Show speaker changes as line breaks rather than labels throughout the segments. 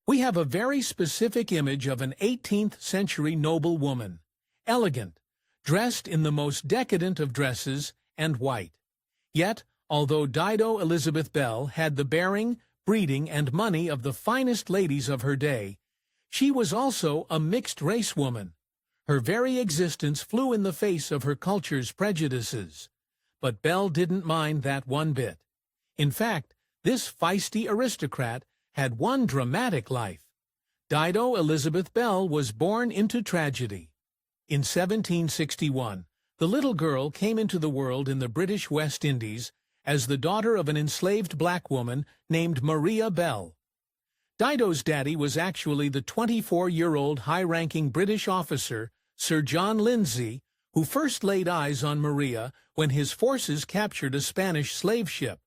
We have a very specific image of an 18th-century noblewoman, elegant, dressed in the most decadent of dresses, and white. Yet, although Dido Elizabeth Belle had the bearing, breeding, and money of the finest ladies of her day, she was also a mixed-race woman. Her very existence flew in the face of her culture's prejudices. But Belle didn't mind that one bit. In fact, this feisty aristocrat had one dramatic life. Dido Elizabeth Belle was born into tragedy. In 1761, the little girl came into the world in the British West Indies as the daughter of an enslaved black woman named Maria Belle. Dido's daddy was actually the 24-year-old high-ranking British officer, Sir John Lindsay, who first laid eyes on Maria when his forces captured a Spanish slave ship.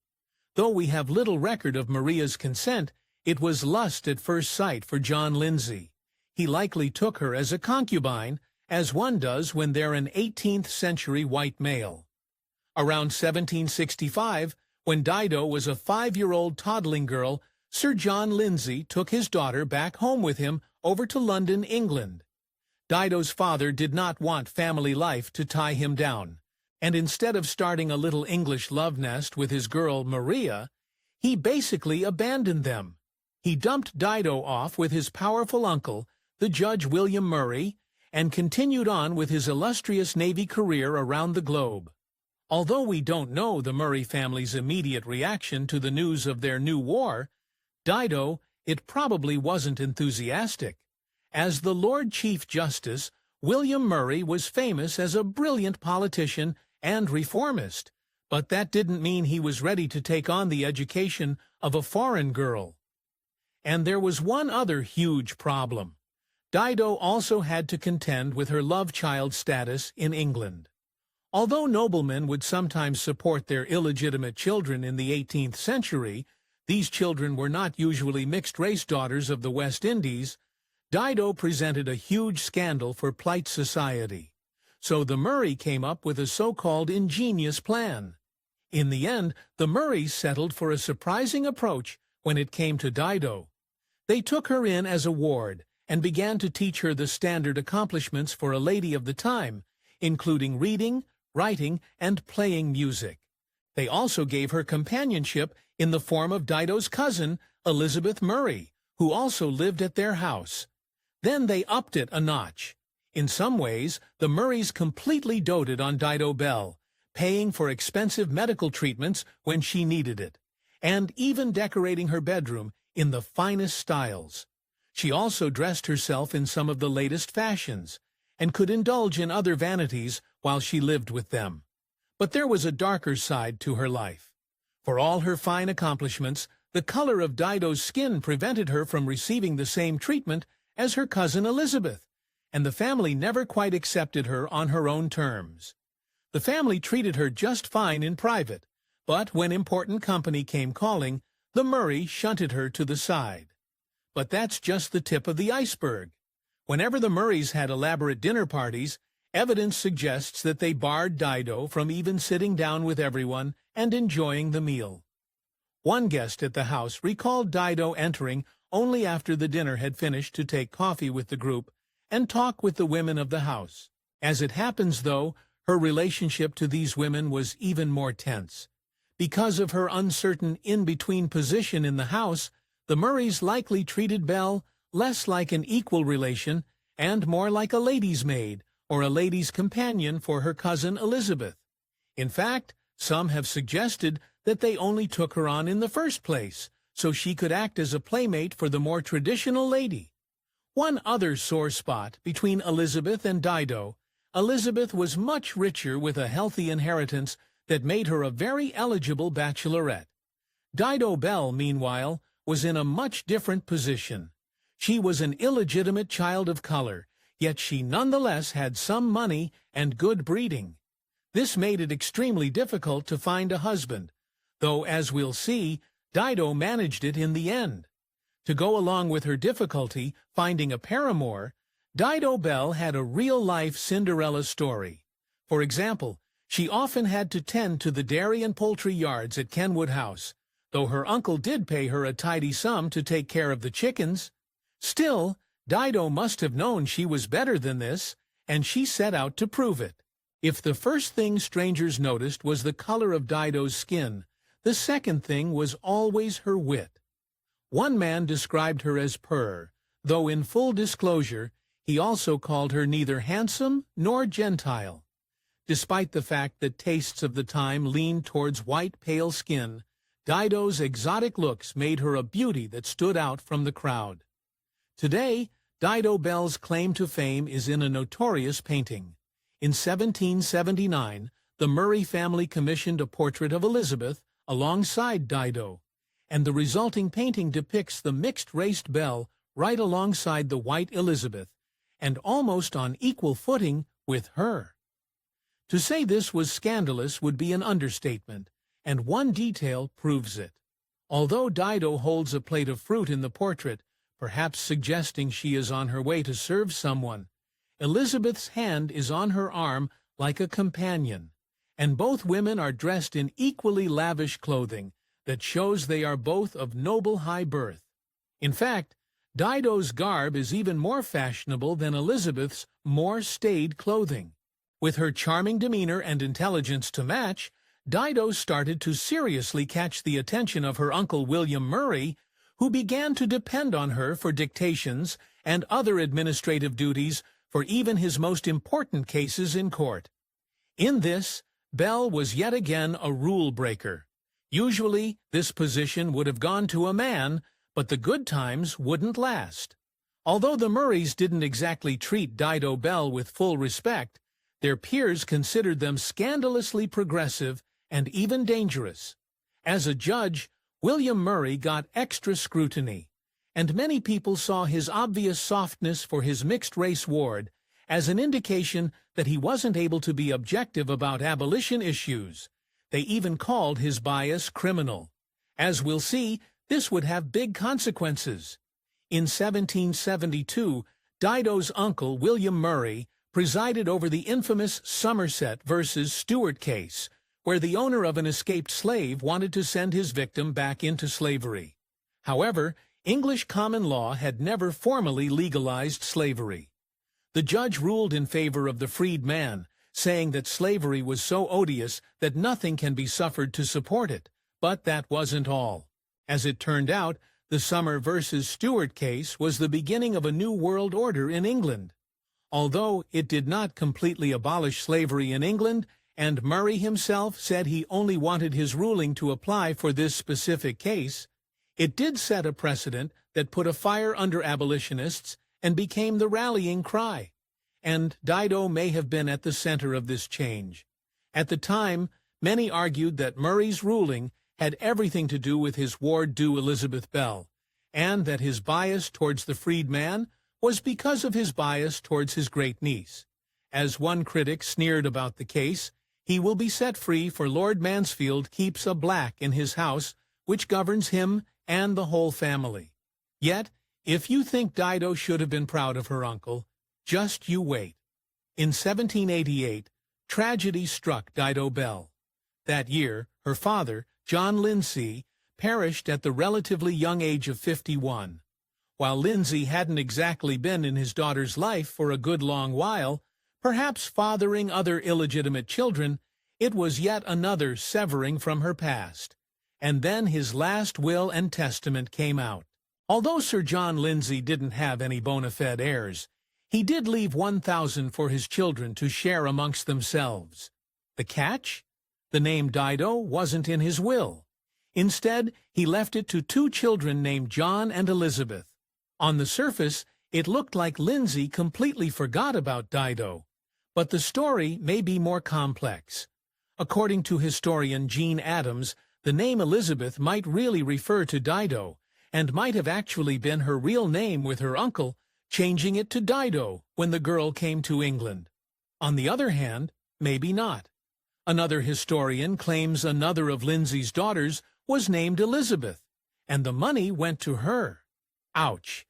Though we have little record of Maria's consent, it was lust at first sight for John Lindsay. He likely took her as a concubine, as one does when they're an 18th-century white male. Around 1765, when Dido was a 5-year-old toddling girl, Sir John Lindsay took his daughter back home with him over to London, England. Dido's father did not want family life to tie him down, and instead of starting a little English love nest with his girl Maria, he basically abandoned them. He dumped Dido off with his powerful uncle, the Judge William Murray, and continued on with his illustrious Navy career around the globe. Although we don't know the Murray family's immediate reaction to the news of their new war, Dido, it probably wasn't enthusiastic. As the Lord Chief Justice, William Murray was famous as a brilliant politician and reformist, but that didn't mean he was ready to take on the education of a foreign girl. And there was one other huge problem. Dido also had to contend with her love child status in England. Although noblemen would sometimes support their illegitimate children in the 18th century, these children were not usually mixed-race daughters of the West Indies. Dido presented a huge scandal for polite society. So the Murray came up with a so-called ingenious plan. In the end, the Murrays settled for a surprising approach when it came to Dido. They took her in as a ward and began to teach her the standard accomplishments for a lady of the time, including reading, writing, and playing music. They also gave her companionship in the form of Dido's cousin, Elizabeth Murray, who also lived at their house. Then they upped it a notch. In some ways, the Murrays completely doted on Dido Belle, paying for expensive medical treatments when she needed it, and even decorating her bedroom in the finest styles. She also dressed herself in some of the latest fashions, and could indulge in other vanities while she lived with them. But there was a darker side to her life. For all her fine accomplishments, the color of Dido's skin prevented her from receiving the same treatment as her cousin Elizabeth, and the family never quite accepted her on her own terms. The family treated her just fine in private, but when important company came calling, the Murray shunted her to the side. But that's just the tip of the iceberg. Whenever the Murrays had elaborate dinner parties, evidence suggests that they barred Dido from even sitting down with everyone and enjoying the meal. One guest at the house recalled Dido entering only after the dinner had finished to take coffee with the group and talk with the women of the house. As it happens, though, her relationship to these women was even more tense. Because of her uncertain in-between position in the house, the Murrays likely treated Belle less like an equal relation and more like a lady's maid or a lady's companion for her cousin Elizabeth. In fact, some have suggested that they only took her on in the first place, so she could act as a playmate for the more traditional lady. One other sore spot between Elizabeth and Dido: Elizabeth was much richer with a healthy inheritance that made her a very eligible bachelorette. Dido Belle, meanwhile, was in a much different position. She was an illegitimate child of color, yet she nonetheless had some money and good breeding. This made it extremely difficult to find a husband, though, as we'll see, Dido managed it in the end. To go along with her difficulty finding a paramour, Dido Belle had a real-life Cinderella story. For example, she often had to tend to the dairy and poultry yards at Kenwood House, though her uncle did pay her a tidy sum to take care of the chickens. Still, Dido must have known she was better than this, and she set out to prove it. If the first thing strangers noticed was the color of Dido's skin, the second thing was always her wit. One man described her as purr, though in full disclosure, he also called her neither handsome nor gentile. Despite the fact that tastes of the time leaned towards white, pale skin, Dido's exotic looks made her a beauty that stood out from the crowd. Today, Dido Belle's claim to fame is in a notorious painting. In 1779, the Murray family commissioned a portrait of Elizabeth alongside Dido, and the resulting painting depicts the mixed-raced Belle right alongside the white Elizabeth, and almost on equal footing with her. To say this was scandalous would be an understatement, and one detail proves it. Although Dido holds a plate of fruit in the portrait, perhaps suggesting she is on her way to serve someone, Elizabeth's hand is on her arm like a companion, and both women are dressed in equally lavish clothing that shows they are both of noble high birth. In fact, Dido's garb is even more fashionable than Elizabeth's more staid clothing. With her charming demeanor and intelligence to match, Dido started to seriously catch the attention of her uncle William Murray, who began to depend on her for dictations and other administrative duties for even his most important cases in court. In this, Belle was yet again a rule-breaker. Usually, this position would have gone to a man, but the good times wouldn't last. Although the Murrays didn't exactly treat Dido Belle with full respect, their peers considered them scandalously progressive and even dangerous. As a judge, William Murray got extra scrutiny, and many people saw his obvious softness for his mixed-race ward as an indication that he wasn't able to be objective about abolition issues. They even called his bias criminal. As we'll see, this would have big consequences. In 1772, Dido's uncle, William Murray, presided over the infamous Somerset versus Stuart case, where the owner of an escaped slave wanted to send his victim back into slavery. However, English common law had never formally legalized slavery. The judge ruled in favor of the freed man, saying that slavery was so odious that nothing can be suffered to support it. But that wasn't all. As it turned out, the Summer versus Stuart case was the beginning of a new world order in England. Although it did not completely abolish slavery in England, and Murray himself said he only wanted his ruling to apply for this specific case, it did set a precedent that put a fire under abolitionists and became the rallying cry. And Dido may have been at the center of this change. At the time, many argued that Murray's ruling had everything to do with his ward due Elizabeth Belle, and that his bias towards the freed man was because of his bias towards his great-niece. As one critic sneered about the case, he will be set free, for Lord Mansfield keeps a black in his house, which governs him and the whole family. Yet, if you think Dido should have been proud of her uncle, just you wait. In 1788, tragedy struck Dido Belle. That year, her father, John Lindsay, perished at the relatively young age of 51. While Lindsay hadn't exactly been in his daughter's life for a good long while, perhaps fathering other illegitimate children, it was yet another severing from her past. And then his last will and testament came out. Although Sir John Lindsay didn't have any bona fide heirs, he did leave 1,000 for his children to share amongst themselves. The catch? The name Dido wasn't in his will. Instead, he left it to 2 children named John and Elizabeth. On the surface, it looked like Lindsay completely forgot about Dido. But the story may be more complex. According to historian Jean Adams, the name Elizabeth might really refer to Dido, and might have actually been her real name with her uncle, changing it to Dido when the girl came to England. On the other hand, maybe not. Another historian claims another of Lindsay's daughters was named Elizabeth, and the money went to her. Ouch.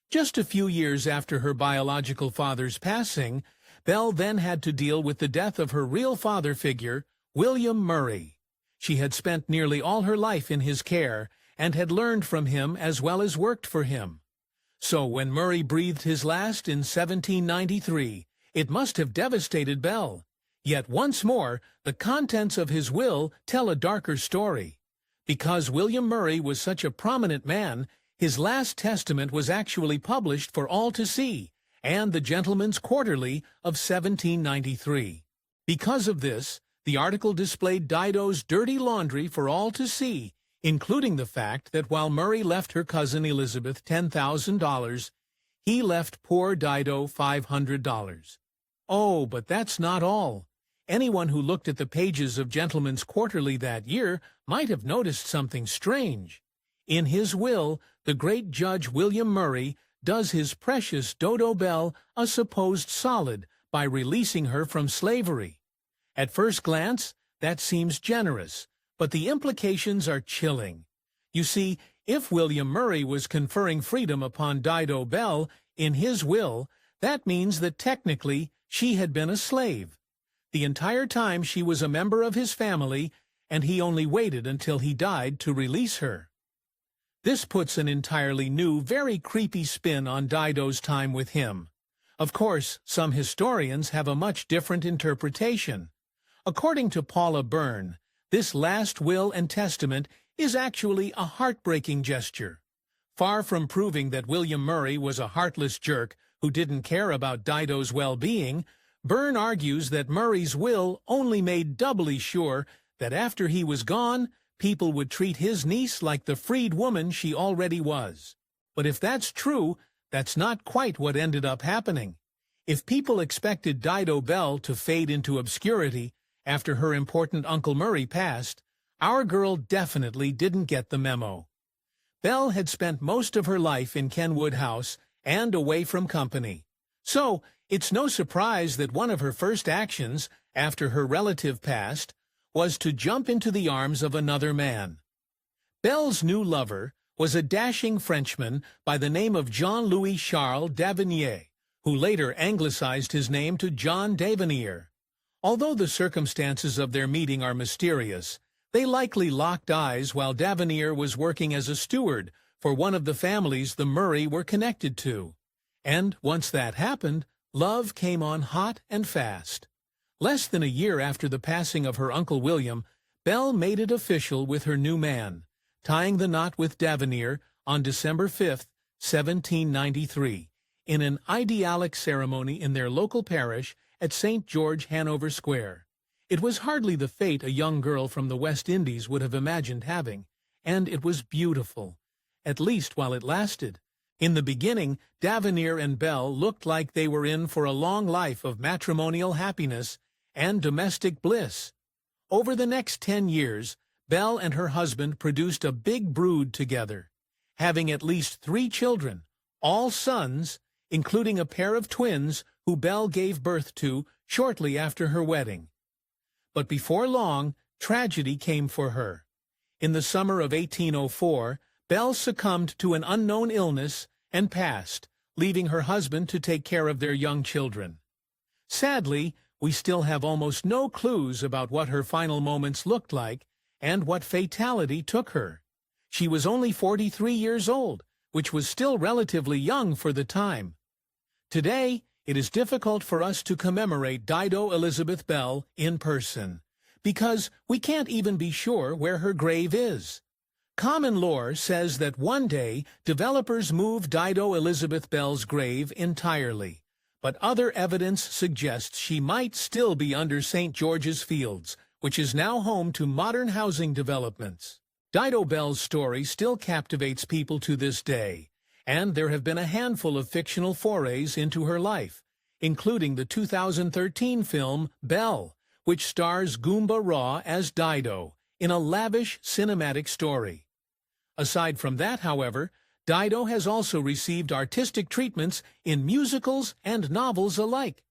Just a few years after her biological father's passing, Belle then had to deal with the death of her real father figure, William Murray. She had spent nearly all her life in his care, and had learned from him as well as worked for him. So when Murray breathed his last in 1793, it must have devastated Belle. Yet once more, the contents of his will tell a darker story. Because William Murray was such a prominent man, his last testament was actually published for all to see, and the Gentleman's Quarterly of 1793. Because of this, the article displayed Dido's dirty laundry for all to see, including the fact that while Murray left her cousin Elizabeth $10,000, he left poor Dido $500. Oh, but that's not all. Anyone who looked at the pages of Gentleman's Quarterly that year might have noticed something strange. In his will, the great Judge William Murray does his precious Dido Belle a supposed solid by releasing her from slavery. At first glance, that seems generous, but the implications are chilling. You see, if William Murray was conferring freedom upon Dido Belle in his will, that means that technically she had been a slave. The entire time she was a member of his family, and he only waited until he died to release her. This puts an entirely new, very creepy spin on Dido's time with him. Of course, some historians have a much different interpretation. According to Paula Byrne, this last will and testament is actually a heartbreaking gesture. Far from proving that William Murray was a heartless jerk who didn't care about Dido's well-being, Byrne argues that Murray's will only made doubly sure that after he was gone, people would treat his niece like the freed woman she already was. But if that's true, that's not quite what ended up happening. If people expected Dido Belle to fade into obscurity after her important Uncle Murray passed, our girl definitely didn't get the memo. Belle had spent most of her life in Kenwood House and away from company. So, it's no surprise that one of her first actions, after her relative passed, was to jump into the arms of another man. Belle's new lover was a dashing Frenchman by the name of Jean-Louis Charles d'Avenir, who later anglicized his name to John d'Avenir. Although the circumstances of their meeting are mysterious, they likely locked eyes while d'Avenir was working as a steward for one of the families the Murray were connected to. And once that happened, love came on hot and fast. Less than a year after the passing of her Uncle William, Belle made it official with her new man, tying the knot with d'Avenir on December 5, 1793, in an idyllic ceremony in their local parish at St. George, Hanover Square. It was hardly the fate a young girl from the West Indies would have imagined having, and it was beautiful, at least while it lasted. In the beginning, d'Avenir and Belle looked like they were in for a long life of matrimonial happiness and domestic bliss. Over the next 10 years, Belle and her husband produced a big brood together, having at least 3 children, all sons, including a pair of twins who Belle gave birth to shortly after her wedding. But before long, tragedy came for her. In the summer of 1804, Belle succumbed to an unknown illness and passed, leaving her husband to take care of their young children. Sadly, we still have almost no clues about what her final moments looked like and what fatality took her. She was only 43 years old, which was still relatively young for the time. Today, it is difficult for us to commemorate Dido Elizabeth Belle in person, because we can't even be sure where her grave is. Common lore says that one day developers moved Dido Elizabeth Belle's grave entirely, but other evidence suggests she might still be under St. George's Fields, which is now home to modern housing developments. Dido Belle's story still captivates people to this day, and there have been a handful of fictional forays into her life, including the 2013 film Belle, which stars Goomba Raw as Dido in a lavish cinematic story. Aside from that, however, Dido has also received artistic treatments in musicals and novels alike.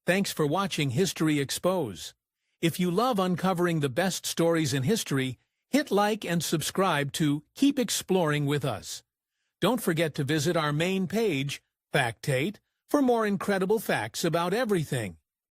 Thanks for watching History Expose. If you love uncovering the best stories in history, hit like and subscribe to Keep Exploring with us. Don't forget to visit our main page, Factate, for more incredible facts about everything.